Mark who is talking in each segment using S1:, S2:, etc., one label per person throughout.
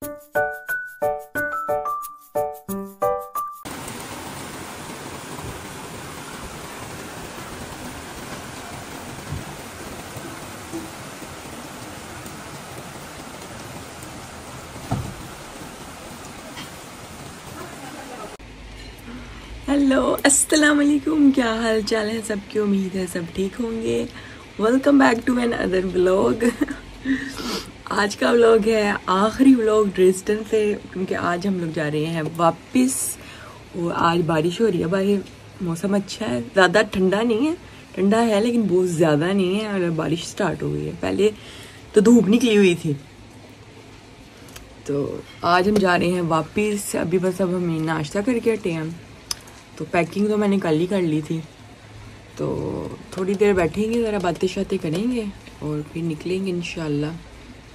S1: Hello अस्सलाम वालेकुम, क्या हाल चाल है सबकी। उम्मीद है सब ठीक होंगे। Welcome back to another vlog. आज का व्लॉग है आखिरी व्लॉग ड्रेसडन से, क्योंकि आज हम लोग जा रहे हैं वापस। और आज बारिश हो रही है बाहर, मौसम अच्छा है, ज़्यादा ठंडा नहीं है, ठंडा है लेकिन बहुत ज़्यादा नहीं है। और बारिश स्टार्ट हो गई है, पहले तो धूप निकली हुई थी। तो आज हम जा रहे हैं वापस। अभी बस अब हम नाश्ता करके हटे हैं, तो पैकिंग तो मैंने कल ही कर ली थी। तो थोड़ी देर बैठेंगे, ज़रा बातें शातें करेंगे और फिर निकलेंगे इंशाल्लाह।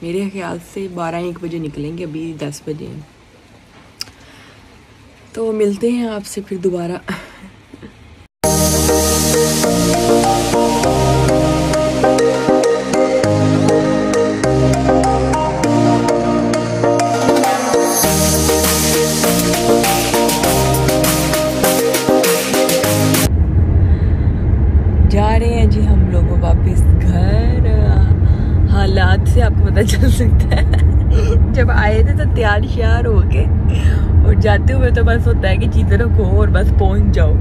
S1: मेरे ख्याल से 12-1 बजे निकलेंगे, अभी 10 बजे हैं। तो मिलते हैं आपसे फिर दोबारा। जा रहे हैं जी हम लोग वापस घर। हालात से आपको पता चल सकता है, जब आए थे तो तैयार श्यार हो के, और जाते हुए तो बस होता है कि चीज़ें रखो और बस पहुंच जाओ।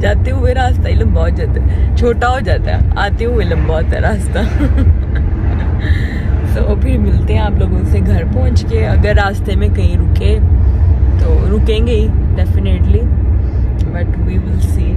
S1: जाते हुए रास्ता ही लंबा हो जाता है, छोटा हो जाता है, आते हुए लंबा होता है रास्ता। तो फिर मिलते हैं आप लोगों से घर पहुंच के। अगर रास्ते में कहीं रुके तो रुकेंगे ही definitely, but we will see.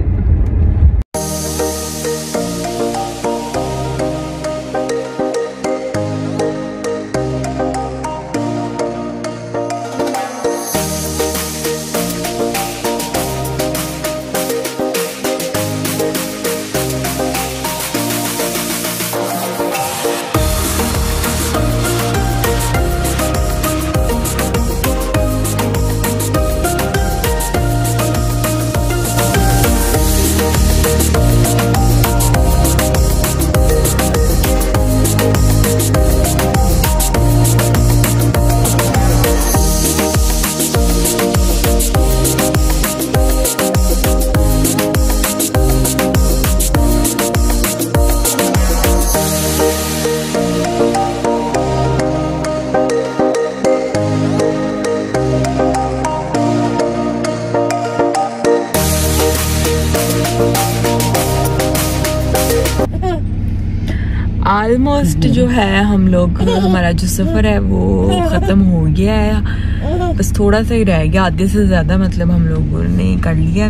S1: Almost जो है हम लोग, हमारा जो सफ़र है वो ख़त्म हो गया है। बस थोड़ा सा ही रह गया, आधे से ज़्यादा मतलब हम लोगों ने कर लिया।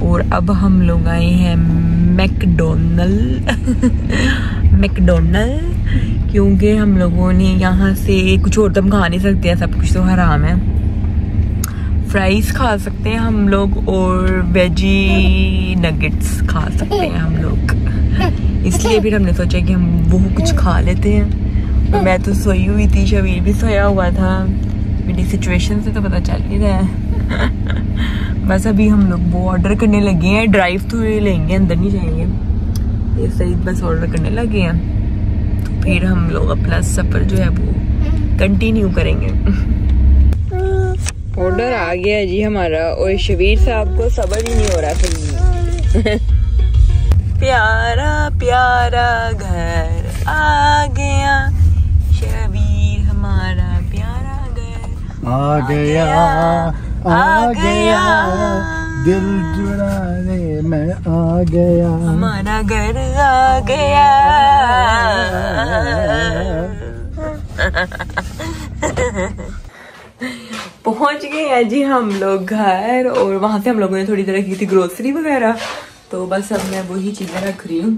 S1: और अब हम लोग आए हैं मैकडोनल्ड, क्योंकि हम लोगों ने यहाँ से कुछ और तो हम खा नहीं सकते हैं, सब कुछ तो हराम है। फ्राइज़ खा सकते हैं हम लोग और वेजी नगेट्स खा सकते हैं हम लोग। इसलिए फिर हमने सोचा कि हम वो कुछ खा लेते हैं। और मैं तो सोई हुई थी, शबीर भी सोया हुआ था, मेरी सिचुएशन से तो पता चल ही रहा है। बस अभी हम लोग वो ऑर्डर करने लगे हैं, ड्राइव थ्रू लेंगे, अंदर नहीं जाएंगे। ये सही बस ऑर्डर करने लगे हैं, तो फिर हम लोग अपना सफ़र जो है वो कंटिन्यू करेंगे। ऑर्डर आ गया जी हमारा, और शबीर साहब को सब्र ही नहीं हो रहा था। प्यारा प्यारा घर आ गया, शबीर हमारा प्यारा घर आ गया, आ गया, दिल चुराने में आ गया, हमारा घर आ गया। पहुंच गए हैं जी हम लोग घर, और वहां से हम लोगों ने थोड़ी देर की थी ग्रोसरी वगैरह। तो बस अब मैं वही चीज़ें रख रही हूँ।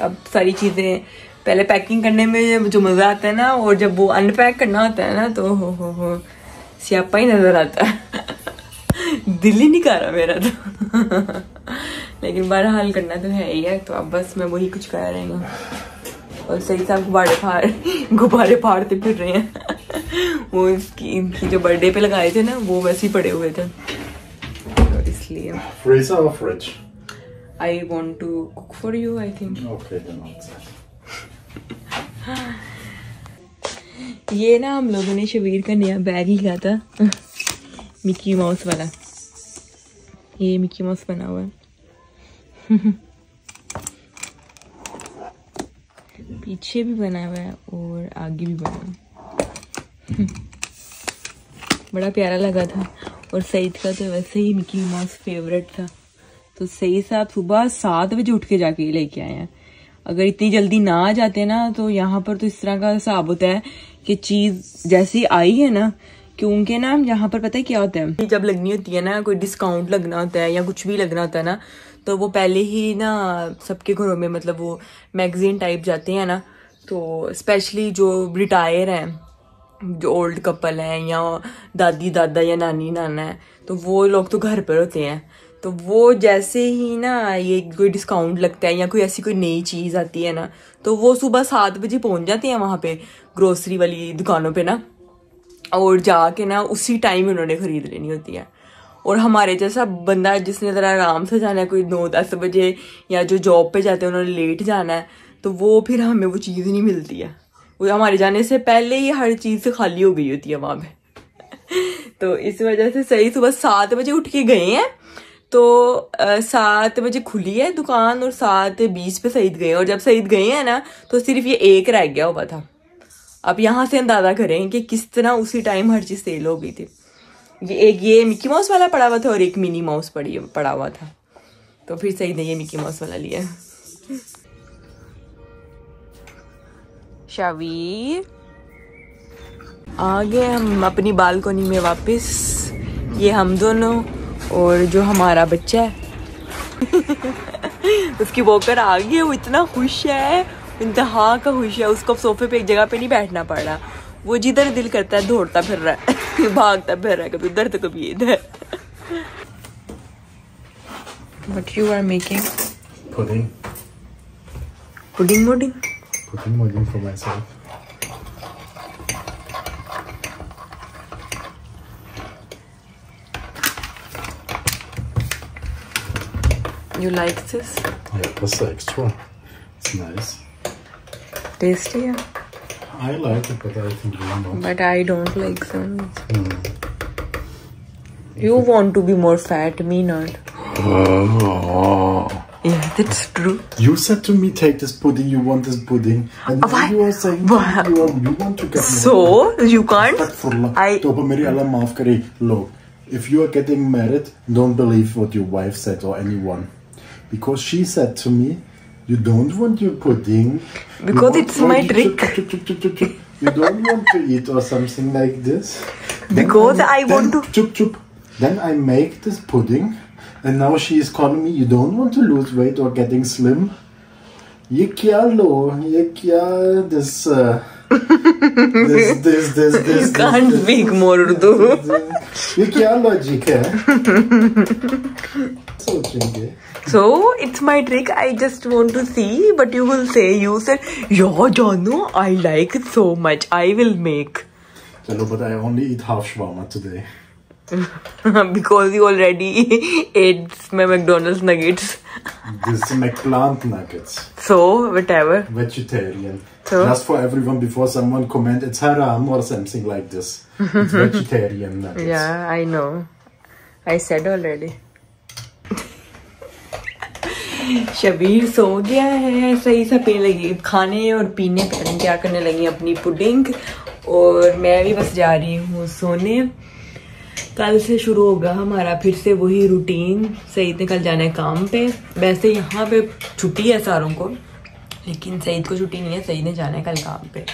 S1: अब सारी चीज़ें पहले पैकिंग करने में जो मज़ा आता है ना, और जब वो अनपैक करना होता है ना, तो हो स्यापा ही नज़र आता है। दिल ही नहीं कर रहा मेरा तो। लेकिन बहरहाल करना तो है ही है। तो अब बस मैं वही कुछ कर रही हूँ, और सही साहब गुब्बारे फाड़ते फिर रहे हैं। वो इनकी जो बर्थडे पे लगाए थे ना, वो वैसे ही पड़े हुए थे, तो इसलिए।
S2: Freezer or fridge?
S1: I want to cook for you, I think.
S2: Okay, then outside.
S1: ये ना हम लोगों ने शबीर का नया बैग लिया था मिकी माउस वाला। ये मिकी माउस बना हुआ है पीछे भी बना हुआ है और आगे भी बना हुआ है। बड़ा प्यारा लगा था। और सईद का तो वैसे ही मिकी माउस फेवरेट था, तो सईद साहब सुबह 7 बजे उठ के जाके लेके आए हैं। अगर इतनी जल्दी ना आ जाते ना तो यहाँ पर तो इस तरह का हिसाब होता है कि चीज जैसी आई है ना, क्योंकि ना यहाँ पर पता है क्या होता है, जब लगनी होती है ना, कोई डिस्काउंट लगना होता है या कुछ भी लगना होता है ना, तो वो पहले ही ना सबके घरों में मतलब वो मैगजीन टाइप जाते हैं ना, तो स्पेशली जो रिटायर हैं, जो ओल्ड कपल हैं या दादी दादा या नानी नाना है, तो वो लोग तो घर पर होते हैं। तो वो जैसे ही ना ये कोई डिस्काउंट लगता है या कोई ऐसी कोई नई चीज़ आती है ना, तो वो सुबह 7 बजे पहुंच जाते हैं वहाँ पे ग्रोसरी वाली दुकानों पे ना, और जाके ना उसी टाइम उन्होंने खरीद लेनी होती है। और हमारे जैसा बंदा जिसने ज़रा आराम से जाना है, कोई 9-10 बजे या जो जॉब पे जाते हैं उन्होंने लेट जाना है, तो वो फिर हमें वो चीज़ नहीं मिलती है। वो हमारे जाने से पहले ही हर चीज़ से खाली हो गई होती है वहाँ पे तो इस वजह से सही सुबह 7 बजे उठ के गए हैं, तो 7 बजे खुली है दुकान और 7:20 पे सईद गए। और जब सईद गए हैं ना तो सिर्फ ये एक रह गया हुआ था। अब यहाँ से अंदाजा करें कि किस तरह उसी टाइम हर चीज़ सेल हो गई थी। ये मिकी माउस वाला पड़ा हुआ था और एक मिनी माउस पड़ा हुआ था, तो फिर सईद ने ये मिकी माउस वाला लिया। शबीर आ गए हम अपनी बालकोनी में वापस, ये हम दोनों और जो हमारा बच्चा है उसकी वॉकर आ गई है। वो इतना खुश है, इंतहा का खुश है। उसको सोफे पे एक जगह पे नहीं बैठना पड़ रहा, वो जिधर दिल करता है दौड़ता फिर रहा है भागता फिर रहा है, कभी उधर तो कभी इधर। What you are making?
S2: Pudding.
S1: Pudding modding?
S2: Pudding modding for myself.
S1: You like this?
S2: Yeah, that's extra. It's nice.
S1: Tasty, yeah.
S2: I like it, but I think you don't.
S1: But I don't like some. You want to be more fat, me not.
S2: Oh.
S1: Yeah, that's true.
S2: You said to me, take this pudding, you want this pudding. And now you are saying you want to get more.
S1: So, you can't.
S2: तो मेरी अल्लाह माफ करे, look, if you are getting married, don't believe what your wife said or anyone. Because she said to me, you don't want your pudding.
S1: Because it's my trick.
S2: You don't want to eat or something like this.
S1: Because I want to.
S2: Then I make this pudding. And now she is calling me, you don't want to lose weight or getting slim. Ye kya lo? Ye kya this
S1: You can't speak more Urdu.
S2: Ye kya logic hai?
S1: So it's my trick. I just want to see, but you will say, you said, yeah, Janu, I like it so much. I will make.
S2: Chalo, but I only eat half shawarma today.
S1: Because you already ate my McDonald's nuggets.
S2: This is McPlant nuggets.
S1: So, whatever.
S2: Vegetarian.
S1: So?
S2: Just for everyone before someone comment it's haram or something like this. It's vegetarian nuggets.
S1: Yeah, I know. I said already. Shabir सो गया है, सही सा पीने लगी, खाने और पीने पे क्या करने लगी अपनी पुडिंग, और मैं भी बस जा रही हूँ सोने। कल से शुरू होगा हमारा फिर से वही रूटीन। सईद ने कल जाना है काम पे। वैसे यहाँ पे छुट्टी है सारों को, लेकिन सईद को छुट्टी नहीं है, सईद ने जाना है कल काम पे।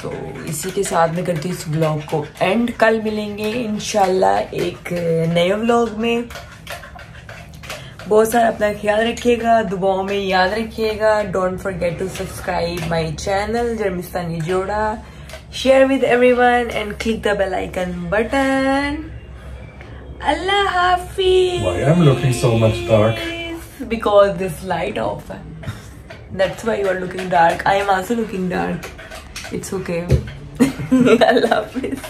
S1: तो इसी के साथ में करती हूँ इस व्लॉग को एंड। कल मिलेंगे इंशाल्लाह एक नए व्लॉग में। बहुत सारा अपना ख्याल रखिएगा, दुआओं में याद रखिएगा। Don't forget to subscribe my channel जर्मिस्तानी जोड़ा, share with everyone and click the bell icon button. Allah Hafiz.
S2: Why I'm looking so much dark?
S1: Because this light off. That's why you are looking dark. I am also looking dark. It's okay. Allah Hafiz.